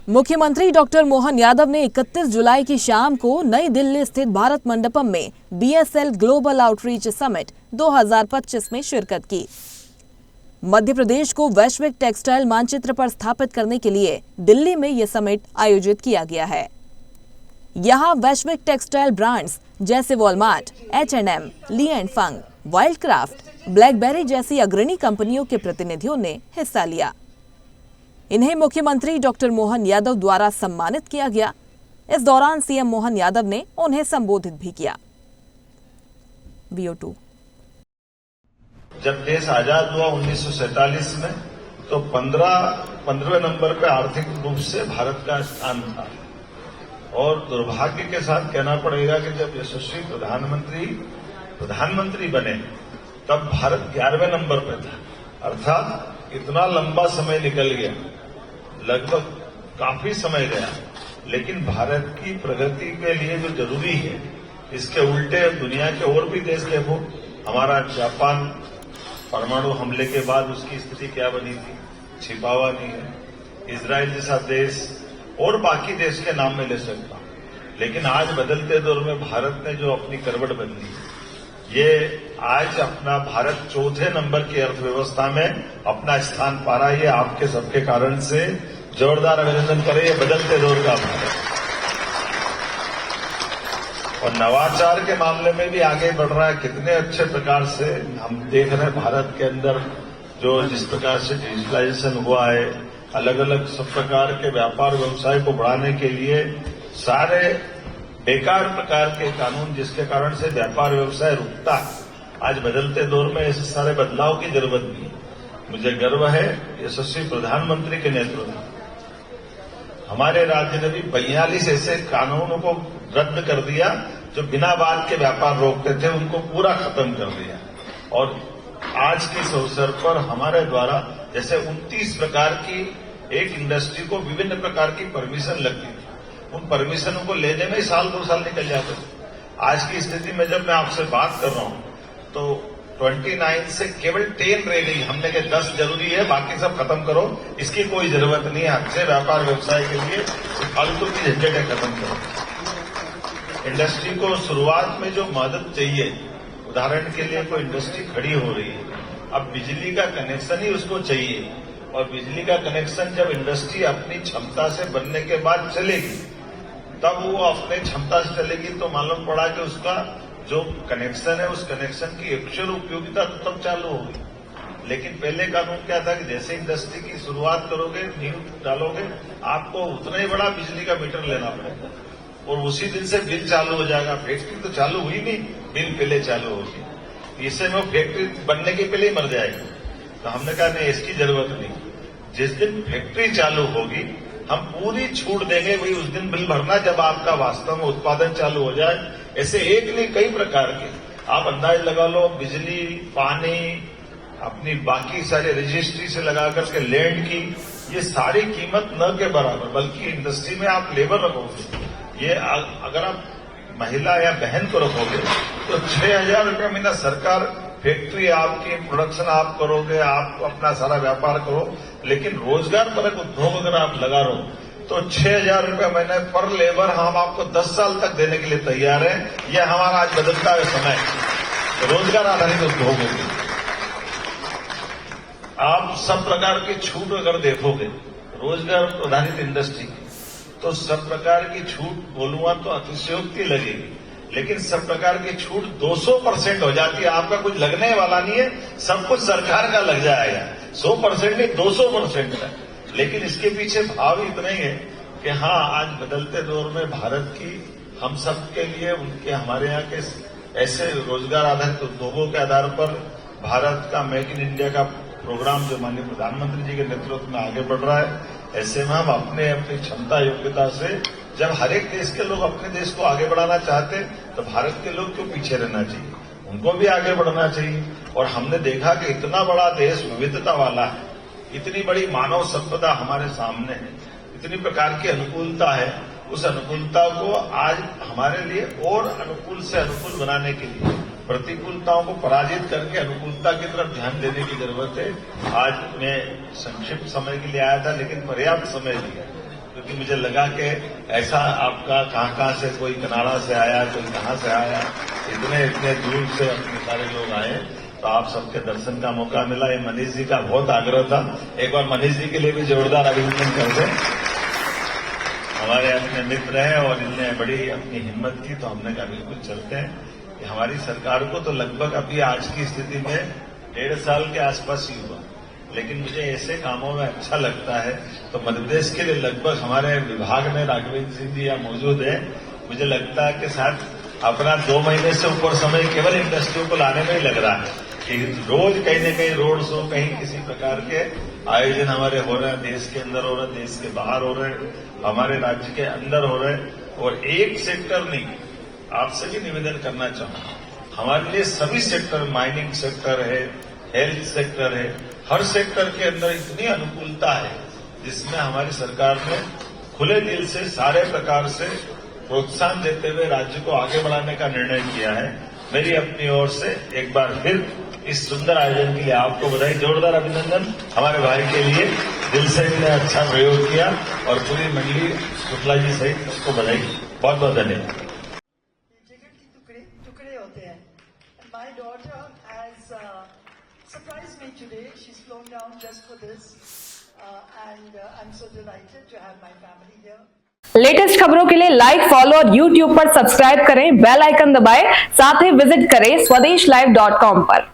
मुख्यमंत्री डॉक्टर मोहन यादव ने 31 जुलाई की शाम को नई दिल्ली स्थित भारत मंडपम में BSL ग्लोबल आउटरीच समिट 2025 में शिरकत की। मध्य प्रदेश को वैश्विक टेक्सटाइल मानचित्र पर स्थापित करने के लिए दिल्ली में यह समिट आयोजित किया गया है। यहां वैश्विक टेक्सटाइल ब्रांड्स जैसे Walmart, H&M, Li and Fung, Wildcraft, BlackBerry जैसी अग्रणी कंपनियों के प्रतिनिधियों ने हिस्सा लिया। इन्हें मुख्यमंत्री डॉक्टर मोहन यादव द्वारा सम्मानित किया गया। इस दौरान सीएम मोहन यादव ने उन्हें संबोधित भी किया। VO2 जब देश आजाद हुआ 1947 में तो 15वें नंबर पे आर्थिक रूप से भारत का स्थान था और दुर्भाग्य के साथ कहना पड़ेगा कि जब यशस्वी प्रधानमंत्री बने तब भारत 11वें नंबर पे था। अर्थात इतना लंबा समय निकल गया, लगभग काफी समय गया, लेकिन भारत की प्रगति के लिए जो जरूरी है इसके उल्टे दुनिया के और भी देश देखो। हमारा जापान परमाणु हमले के बाद उसकी स्थिति क्या बनी थी, छिपा हुआ नहीं है। इजराइल जैसा देश और बाकी देश के नाम में ले सकता हूं, लेकिन आज बदलते दौर में भारत ने जो अपनी करवट बदली, ये आज अपना भारत चौथे नंबर की अर्थव्यवस्था में अपना स्थान पा रहा है। ये आपके सबके कारण से जोरदार अभिनंदन करें। ये बदलते दौर का भारत और नवाचार के मामले में भी आगे बढ़ रहा है। कितने अच्छे प्रकार से हम देख रहे हैं भारत के अंदर जो जिस प्रकार से डिजिटलाइजेशन हुआ है, अलग अलग सब प्रकार के व्यापार व्यवसाय को बढ़ाने के लिए सारे बेकार प्रकार के कानून जिसके कारण से व्यापार व्यवसाय रुकता है, आज बदलते दौर में ऐसे सारे बदलाव की जरूरत नहीं है। मुझे गर्व है यशस्वी प्रधानमंत्री के नेतृत्व में हमारे राज्य ने भी 42 ऐसे कानूनों को रद्द कर दिया जो बिना बात के व्यापार रोकते थे, उनको पूरा खत्म कर दिया। और आज के इस अवसर पर हमारे द्वारा जैसे 29 प्रकार की एक इंडस्ट्री को विभिन्न प्रकार की परमिशन लगती थी, उन परमिशनों को लेने में 1-2 साल निकल जाते थे। आज की स्थिति में जब मैं आपसे बात कर रहा हूं तो 29 से केवल 10 रह गई। हमने कहा 10 जरूरी है, बाकी सब खत्म करो, इसकी कोई जरूरत नहीं है। अच्छे व्यापार व्यवसाय के लिए फालतू की झंझटें खत्म करो। इंडस्ट्री को शुरुआत में जो मदद चाहिए, उदाहरण के लिए कोई इंडस्ट्री खड़ी हो रही है, अब बिजली का कनेक्शन ही उसको चाहिए और बिजली का कनेक्शन जब इंडस्ट्री अपनी क्षमता से बनने के बाद चलेगी, तब वो अपने क्षमता से चलेगी तो मालूम पड़ा कि उसका जो कनेक्शन है उस कनेक्शन की एक्चुअल उपयोगिता तो तब चालू होगी। लेकिन पहले कानून क्या था कि जैसे इंडस्ट्री की शुरुआत करोगे, नींव डालोगे, आपको उतना ही बड़ा बिजली का मीटर लेना पड़ेगा और उसी दिन से बिल चालू हो जाएगा। फैक्ट्री तो चालू हुई नहीं, बिल पहले चालू होगी। इससे में फैक्ट्री बनने के पहले ही मर जाएगी। तो हमने कहा नहीं, इसकी जरूरत नहीं। जिस दिन फैक्ट्री चालू होगी हम पूरी छूट देंगे, वही उस दिन बिल भरना जब आपका वास्तव में उत्पादन चालू हो जाए। ऐसे एक नहीं कई प्रकार के आप अंदाज लगा लो, बिजली, पानी, अपनी बाकी सारे रजिस्ट्री से लगा करके लैंड की, ये सारी कीमत न के बराबर, बल्कि इंडस्ट्री में आप लेबर रखोगे, ये अगर आप महिला या बहन को रखोगे तो 6,000 रुपया महीना सरकार, फैक्ट्री आपकी, प्रोडक्शन आप करोगे, आप अपना सारा व्यापार करो, लेकिन रोजगार परक उद्योग अगर आप लगा रहो तो 6,000 रुपया महीने पर लेबर हम आपको 10 साल तक देने के लिए तैयार हैं। यह हमारा आज बदलता है समय, रोजगार आधारित उद्योगों के आप सब प्रकार की छूट अगर देखोगे रोजगार आधारित इंडस्ट्री की, तो सब प्रकार की छूट बोलूंगा तो अतिशयोक्ति लगेगी, लेकिन सब प्रकार की छूट 200% हो जाती है। आपका कुछ लगने वाला नहीं है, सब कुछ सरकार का लग जाएगा। 100% नहीं, 200% है। लेकिन इसके पीछे भाव इतना ही है कि हाँ, आज बदलते दौर में भारत की हम सब के लिए उनके हमारे यहाँ के ऐसे रोजगार आधारित उद्योगों के आधार पर भारत का मेक इन इंडिया का प्रोग्राम जो माननीय प्रधानमंत्री जी के नेतृत्व में आगे बढ़ रहा है, ऐसे में हम अपनी क्षमता योग्यता से, जब हर एक देश के लोग अपने देश को आगे बढ़ाना चाहते हैं तो भारत के लोग क्यों पीछे रहना चाहिए, उनको भी आगे बढ़ना चाहिए। और हमने देखा कि इतना बड़ा देश विविधता वाला है, इतनी बड़ी मानव संपदा हमारे सामने है, इतनी प्रकार की अनुकूलता है, उस अनुकूलता को आज हमारे लिए और अनुकूल से अनुकूल बनाने के लिए प्रतिकूलताओं को पराजित करके अनुकूलता की तरफ ध्यान देने की जरूरत है। आज मैं संक्षिप्त समय के लिए आया था, लेकिन पर्याप्त समय लिया क्योंकि मुझे लगा कि ऐसा आपका कहाँ से कोई कनाडा से आया, कोई कहाँ से आया, इतने दूर से अपने सारे लोग आए, तो आप सबके दर्शन का मौका मिला। ये मनीष जी का बहुत आग्रह था, एक बार मनीष जी के लिए भी जोरदार अभिनंदन कर दें। हमारे अपने मित्र हैं और इनने बड़ी अपनी हिम्मत की, तो हमने कहा बिल्कुल चलते हैं। हमारी सरकार को तो लगभग अभी आज की स्थिति में 1.5 साल के आसपास ही हुआ, लेकिन मुझे ऐसे कामों में अच्छा लगता है। तो मध्य प्रदेश के लिए लगभग हमारे विभाग में राघवेंद्र सिंह जी यहाँ मौजूद है, मुझे लगता है कि शायद अपना 2 महीने से ऊपर समय केवल इंडस्ट्रियों को लाने में ही लग रहा है कि रोज कहीं न कहीं रोड शो, कहीं किसी प्रकार के आयोजन हमारे हो रहे हैं, देश के अंदर हो रहे हैं, देश के बाहर हो रहे हैं, हमारे राज्य के अंदर हो रहे हैं। और एक सेक्टर नहीं, आपसे भी निवेदन करना चाहूंगा, हमारे लिए सभी सेक्टर, माइनिंग सेक्टर है, हेल्थ सेक्टर है, हर सेक्टर के अंदर इतनी अनुकूलता है जिसमें हमारी सरकार ने खुले दिल से सारे प्रकार से प्रोत्साहन देते हुए राज्य को आगे बढ़ाने का निर्णय किया है। मेरी अपनी ओर से एक बार फिर इस सुंदर आयोजन के लिए आपको बधाई, जोरदार अभिनंदन। हमारे भाई के लिए दिल से इन्होंने अच्छा प्रयोग किया और पूरी मंडली शुक्ला जी सहित उसको बधाई, बहुत बहुत धन्यवाद। जिगर के टुकड़े होते हैं। My daughter has surprised me today. She's flown down just for this, and I'm so delighted to have my family here. Latest खबरों के लिए लाइक, फॉलो और यूट्यूब पर सब्सक्राइब करें, बेल आइकन दबाएं, साथ ही विजिट करें SwadeshLive.com पर।